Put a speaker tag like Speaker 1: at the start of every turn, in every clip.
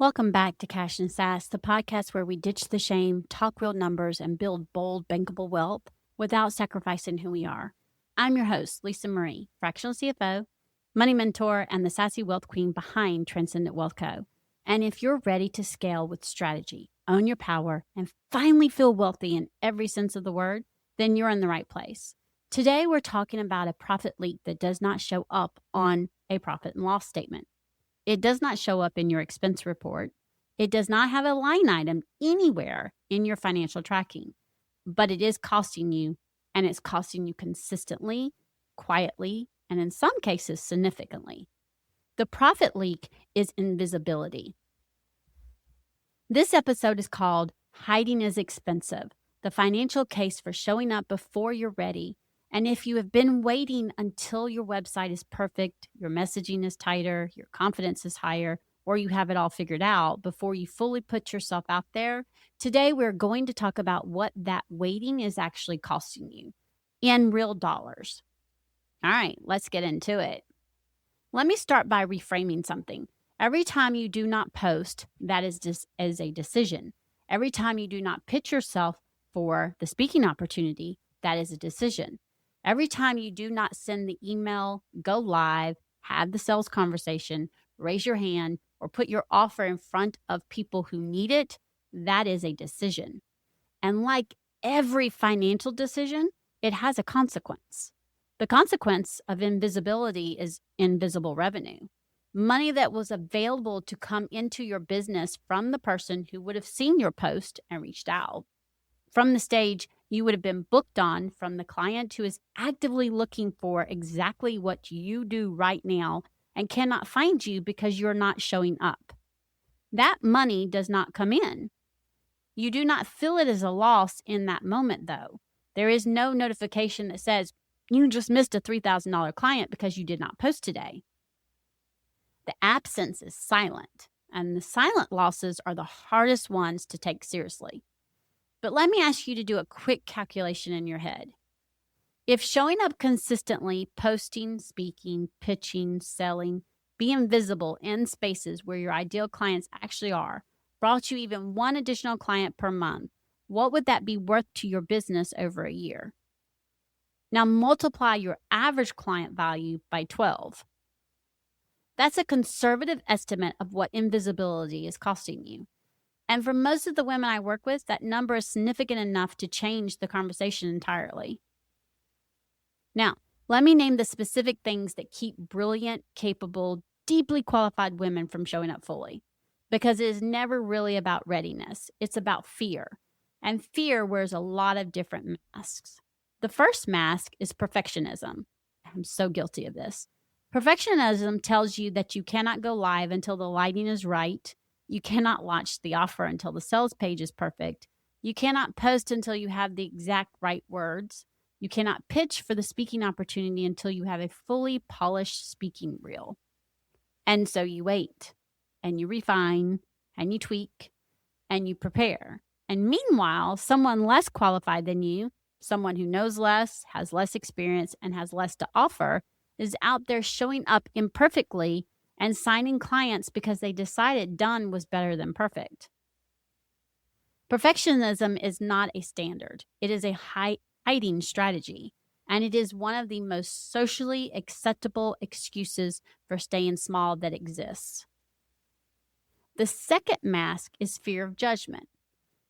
Speaker 1: Welcome back to Cash and Sass, the podcast where we ditch the shame, talk real numbers, and build bold, bankable wealth without sacrificing who we are. I'm your host, Lisa Marie, fractional CFO, money mentor, and the sassy wealth queen behind Transcendent Wealth Co. And if you're ready to scale with strategy, own your power, and finally feel wealthy in every sense of the word, then you're in the right place. Today, we're talking about a profit leak that does not show up on a profit and loss statement. It does not show up in your expense report. It does not have a line item anywhere in your financial tracking, but it is costing you, and it's costing you consistently, quietly, and in some cases, significantly. The profit leak is invisibility. This episode is called Hiding is Expensive, the financial case for showing up before you're ready. And if you have been waiting until your website is perfect, your messaging is tighter, your confidence is higher, or you have it all figured out before you fully put yourself out there, today we're going to talk about what that waiting is actually costing you in real dollars. All right, let's get into it. Let me start by reframing something. Every time you do not post, that is a decision. Every time you do not pitch yourself for the speaking opportunity, that is a decision. Every time you do not send the email, go live, have the sales conversation, raise your hand, or put your offer in front of people who need it, that is a decision. And like every financial decision, it has a consequence. The consequence of invisibility is invisible revenue. Money that was available to come into your business from the person who would have seen your post and reached out. From the stage you would have been booked on, from the client who is actively looking for exactly what you do right now and cannot find you because you're not showing up. That money does not come in. You do not feel it as a loss in that moment, though. There is no notification that says, you just missed a $3,000 client because you did not post today. The absence is silent, and the silent losses are the hardest ones to take seriously. But let me ask you to do a quick calculation in your head. If showing up consistently, posting, speaking, pitching, selling, being visible in spaces where your ideal clients actually are, brought you even one additional client per month, what would that be worth to your business over a year? Now multiply your average client value by 12. That's a conservative estimate of what invisibility is costing you. And for most of the women I work with, that number is significant enough to change the conversation entirely. Now, let me name the specific things that keep brilliant, capable, deeply qualified women from showing up fully. Because it is never really about readiness. It's about fear. And fear wears a lot of different masks. The first mask is perfectionism. I'm so guilty of this. Perfectionism tells you that you cannot go live until the lighting is right. You cannot launch the offer until the sales page is perfect. You cannot post until you have the exact right words. You cannot pitch for the speaking opportunity until you have a fully polished speaking reel. And so you wait, and you refine, and you tweak, and you prepare. And meanwhile, someone less qualified than you, someone who knows less, has less experience, and has less to offer, is out there showing up imperfectly and signing clients because they decided done was better than perfect. Perfectionism is not a standard. It is a hiding strategy, and it is one of the most socially acceptable excuses for staying small that exists. The second mask is fear of judgment.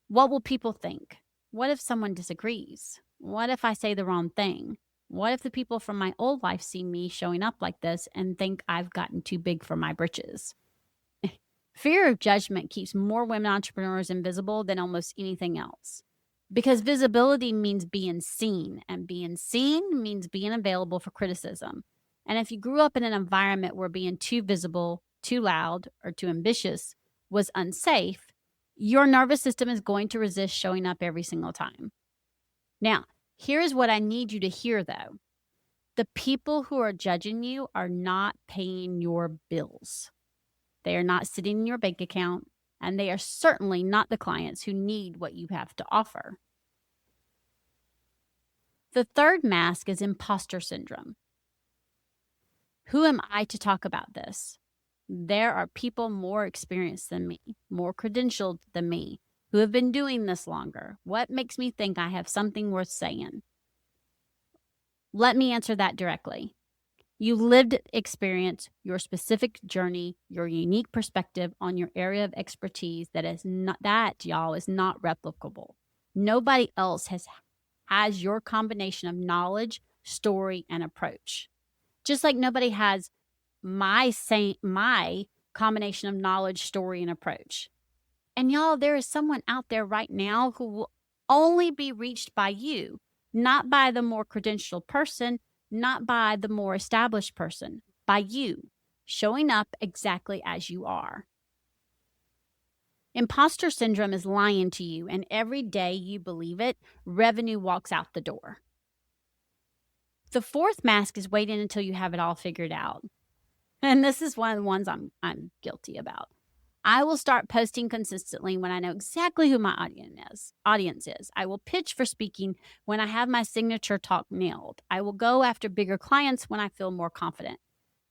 Speaker 1: What will people think? What if someone disagrees? What if I say the wrong thing? What if the people from my old life see me showing up like this and think I've gotten too big for my britches? Fear of judgment keeps more women entrepreneurs invisible than almost anything else. Because visibility means being seen, and being seen means being available for criticism. And if you grew up in an environment where being too visible, too loud, or too ambitious was unsafe, your nervous system is going to resist showing up every single time. Now, here is what I need you to hear, though. The people who are judging you are not paying your bills. They are not sitting in your bank account, and they are certainly not the clients who need what you have to offer. The third mask is imposter syndrome. Who am I to talk about this? There are people more experienced than me, more credentialed than me, who have been doing this longer. What makes me think I have something worth saying? Let me answer that directly. You lived experience, your specific journey, your unique perspective on your area of expertise y'all, is not replicable. Nobody else has your combination of knowledge, story, and approach. Just like nobody has my combination of knowledge, story, and approach. And y'all, there is someone out there right now who will only be reached by you, not by the more credentialed person, not by the more established person, by you, showing up exactly as you are. Imposter syndrome is lying to you, and every day you believe it, revenue walks out the door. The fourth mask is waiting until you have it all figured out. And this is one of the ones I'm guilty about. I will start posting consistently when I know exactly who my audience is. I will pitch for speaking when I have my signature talk nailed. I will go after bigger clients when I feel more confident.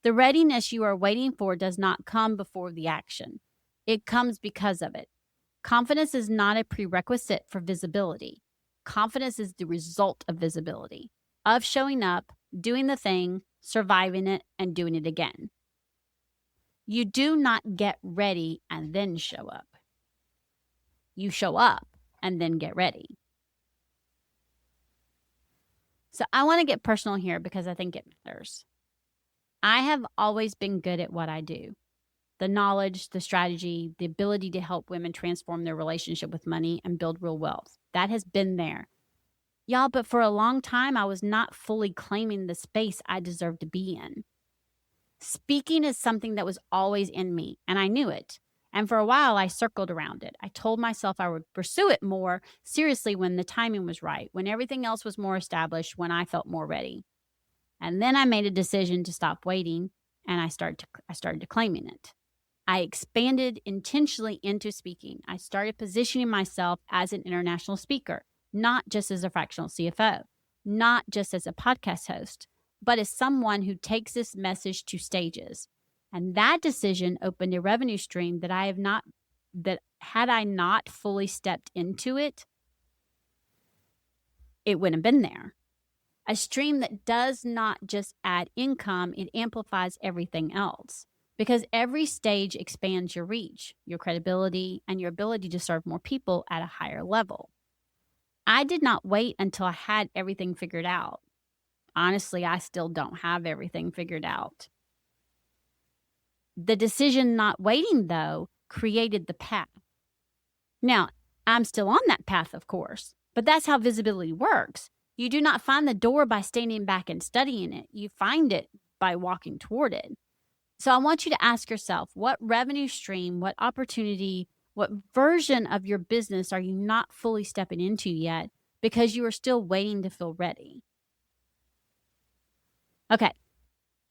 Speaker 1: The readiness you are waiting for does not come before the action. It comes because of it. Confidence is not a prerequisite for visibility. Confidence is the result of visibility, of showing up, doing the thing, surviving it, and doing it again. You do not get ready and then show up. You show up and then get ready. So I want to get personal here because I think it matters. I have always been good at what I do. The knowledge, the strategy, the ability to help women transform their relationship with money and build real wealth. That has been there. Y'all, but for a long time, I was not fully claiming the space I deserve to be in. Speaking is something that was always in me, and I knew it. And for a while, I circled around it. I told myself I would pursue it more seriously when the timing was right, when everything else was more established, when I felt more ready. And then I made a decision to stop waiting, and I started claiming it. I expanded intentionally into speaking. I started positioning myself as an international speaker, not just as a fractional CFO, not just as a podcast host, but as someone who takes this message to stages. And that decision opened a revenue stream that had I not fully stepped into it, it wouldn't have been there. A stream that does not just add income, it amplifies everything else. Because every stage expands your reach, your credibility, and your ability to serve more people at a higher level. I did not wait until I had everything figured out. Honestly, I still don't have everything figured out. The decision not waiting, though, created the path. Now, I'm still on that path, of course, but that's how visibility works. You do not find the door by standing back and studying it. You find it by walking toward it. So I want you to ask yourself, what revenue stream, what opportunity, what version of your business are you not fully stepping into yet because you are still waiting to feel ready? Okay,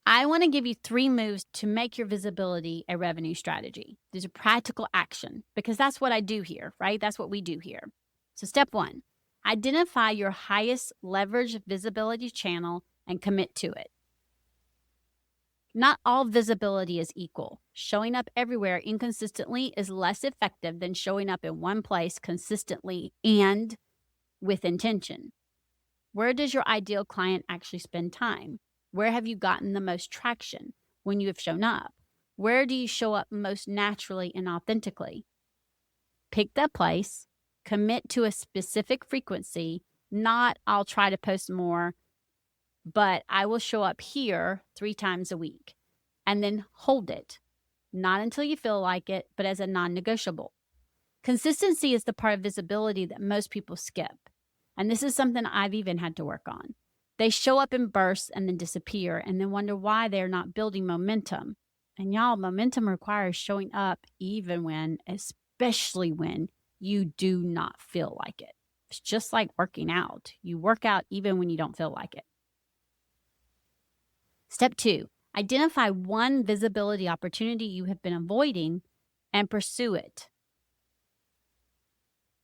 Speaker 1: I want to give you 3 moves to make your visibility a revenue strategy. These are practical action because that's what I do here, right? That's what we do here. So step 1, identify your highest leverage visibility channel and commit to it. Not all visibility is equal. Showing up everywhere inconsistently is less effective than showing up in one place consistently and with intention. Where does your ideal client actually spend time? Where have you gotten the most traction when you have shown up? Where do you show up most naturally and authentically? Pick that place, commit to a specific frequency, not I'll try to post more, but I will show up here 3 times a week, and then hold it, not until you feel like it, but as a non-negotiable. Consistency is the part of visibility that most people skip. And this is something I've even had to work on. They show up in bursts and then disappear and then wonder why they're not building momentum. And y'all, momentum requires showing up especially when you do not feel like it. It's just like working out. You work out even when you don't feel like it. Step 2, identify one visibility opportunity you have been avoiding and pursue it.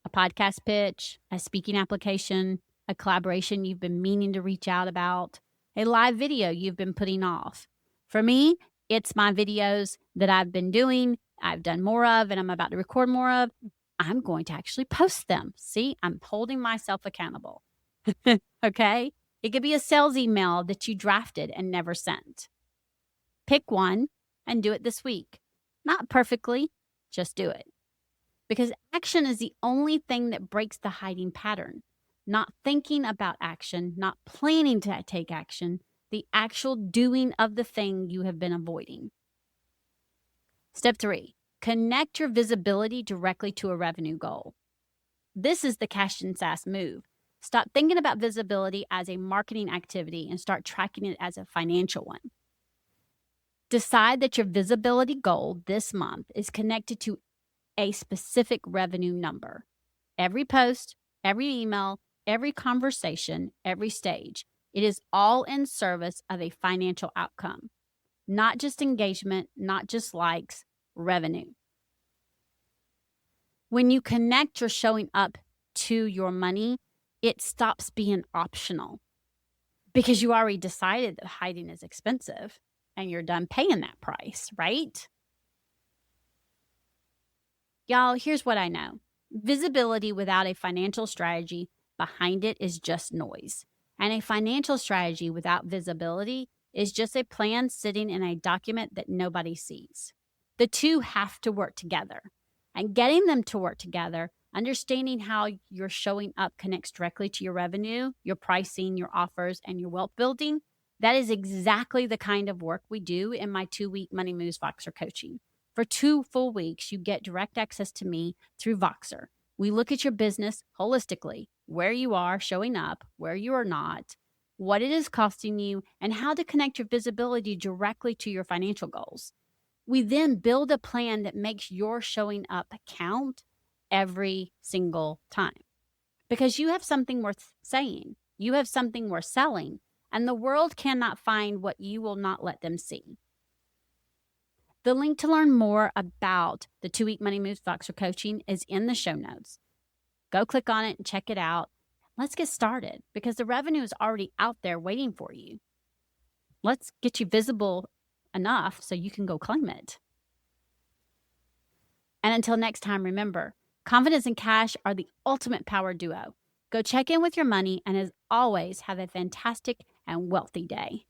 Speaker 1: A podcast pitch, a speaking application, a collaboration you've been meaning to reach out about, a live video you've been putting off. For me, it's my videos that I've been doing, I've done more of, and I'm about to record more of. I'm going to actually post them. See, I'm holding myself accountable. Okay? It could be a sales email that you drafted and never sent. Pick one and do it this week. Not perfectly, just do it. Because action is the only thing that breaks the hiding pattern. Not thinking about action, not planning to take action, the actual doing of the thing you have been avoiding. Step 3, connect your visibility directly to a revenue goal. This is the cash and SaaS move. Stop thinking about visibility as a marketing activity and start tracking it as a financial one. Decide that your visibility goal this month is connected to a specific revenue number. Every post, every email, every conversation, every stage, it is all in service of a financial outcome. Not just engagement, not just likes, revenue. When you connect your showing up to your money, it stops being optional because you already decided that hiding is expensive and you're done paying that price, right? Y'all, here's what I know. Visibility without a financial strategy behind it is just noise. And a financial strategy without visibility is just a plan sitting in a document that nobody sees. The two have to work together. And getting them to work together, understanding how your showing up connects directly to your revenue, your pricing, your offers, and your wealth building, that is exactly the kind of work we do in my 2-week Money Moves Voxer coaching. For 2 full weeks, you get direct access to me through Voxer. We look at your business holistically, where you are showing up, where you are not, what it is costing you, and how to connect your visibility directly to your financial goals. We then build a plan that makes your showing up count every single time. Because you have something worth saying, you have something worth selling, and the world cannot find what you will not let them see. The link to learn more about the 2-week Money Moves Voxer coaching is in the show notes. Go click on it and check it out. Let's get started because the revenue is already out there waiting for you. Let's get you visible enough so you can go claim it. And until next time, remember, confidence and cash are the ultimate power duo. Go check in with your money and as always, have a fantastic and wealthy day.